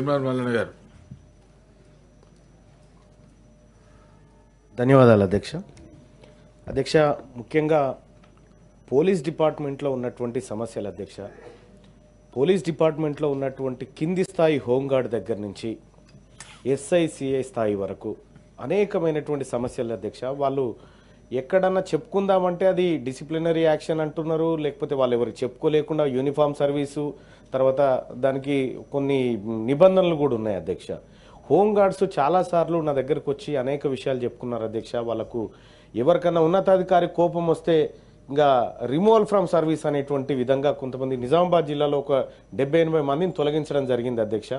ఇమ్రాన్ మల్లన్న గారు. ధన్యవాదాలు అధ్యక్ష. అధ్యక్ష, ముఖ్యంగా పోలీస్ డిపార్ట్మెంట్లో ఉన్నటువంటి సమస్యలు అధ్యక్ష, పోలీస్ డిపార్ట్మెంట్లో ఉన్నటువంటి కింది స్థాయి హోంగార్డ్ దగ్గర నుంచి ఎస్ఐసిఐ స్థాయి వరకు అనేకమైనటువంటి సమస్యలు అధ్యక్ష. వాళ్ళు ఎక్కడన్నా చెప్పుకుందామంటే అది డిసిప్లినరీ యాక్షన్ అంటున్నారు, లేకపోతే వాళ్ళు ఎవరికి చెప్పుకోలేకుండా యూనిఫామ్ సర్వీసు, తర్వాత దానికి కొన్ని నిబంధనలు కూడా ఉన్నాయి అధ్యక్ష. హోంగార్డ్స్ చాలాసార్లు నా దగ్గరకు వచ్చి అనేక విషయాలు చెప్పుకున్నారు అధ్యక్ష. వాళ్ళకు ఎవరికన్నా ఉన్నతాధికారి కోపం వస్తే ఇంకా రిమూవల్ ఫ్రమ్ సర్వీస్ అనేటువంటి విధంగా కొంతమంది నిజామాబాద్ జిల్లాలో ఒక 70-80 మందిని తొలగించడం జరిగింది అధ్యక్ష.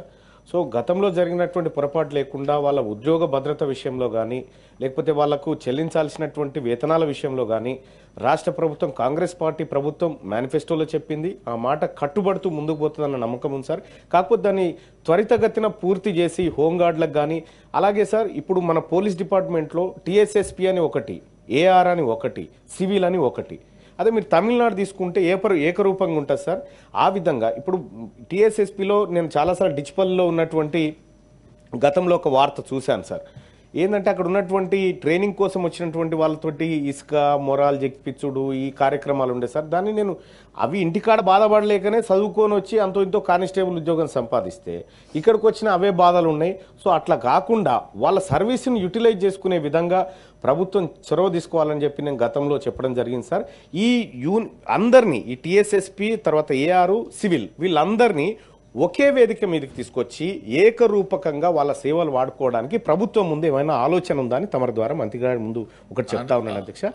సో గతంలో జరిగినటువంటి పొరపాటు లేకుండా వాళ్ళ ఉద్యోగ భద్రత విషయంలో కానీ, లేకపోతే వాళ్లకు చెల్లించాల్సినటువంటి వేతనాల విషయంలో కానీ రాష్ట్ర ప్రభుత్వం, కాంగ్రెస్ పార్టీ ప్రభుత్వం మేనిఫెస్టోలో చెప్పింది, ఆ మాట కట్టుబడుతూ ముందుకు పోతుందన్న నమ్మకం ఉంది సార్. కాకపోతే దాన్ని త్వరితగతిన పూర్తి చేసి హోంగార్డులకు కానీ, అలాగే సార్ ఇప్పుడు మన పోలీస్ డిపార్ట్మెంట్లో టీఎస్ఎస్పీ అని ఒకటి, ఏఆర్ అని ఒకటి, సివిల్ అని ఒకటి, అదే మీరు తమిళనాడు తీసుకుంటే ఏకరూపంగా ఉంటుంది సార్. ఆ విధంగా ఇప్పుడు టీఎస్ఎస్పీలో నేను చాలాసార్లు డిచ్పల్లో ఉన్నటువంటి గతంలో ఒక వార్త చూశాను సార్. ఏంటంటే అక్కడ ఉన్నటువంటి ట్రైనింగ్ కోసం వచ్చినటువంటి వాళ్ళతోటి ఇసుక మొరాలు చెక్కిపించుడు ఈ కార్యక్రమాలు ఉండే సార్. దాన్ని నేను అవి ఇంటికాడ బాధపడలేకనే చదువుకొని వచ్చి అంతో ఇంతో కానిస్టేబుల్ ఉద్యోగం సంపాదిస్తే ఇక్కడికి వచ్చిన అవే బాధలు ఉన్నాయి. సో అట్లా కాకుండా వాళ్ళ సర్వీస్ని యూటిలైజ్ చేసుకునే విధంగా ప్రభుత్వం చొరవ తీసుకోవాలని చెప్పి నేను గతంలో చెప్పడం జరిగింది సార్. ఈ అందరినీ, ఈ టీఎస్ఎస్పీ తర్వాత ఏఆర్ సివిల్ వీళ్ళందరినీ ఒకే వేదిక మీదకి తీసుకొచ్చి ఏకరూపకంగా వాళ్ళ సేవలు వాడుకోవడానికి ప్రభుత్వం ముందు ఏమైనా ఆలోచన ఉందా అని తమరి ద్వారా మంత్రి గారి ముందు ఒకటి చెప్తా ఉన్నాను అధ్యక్ష.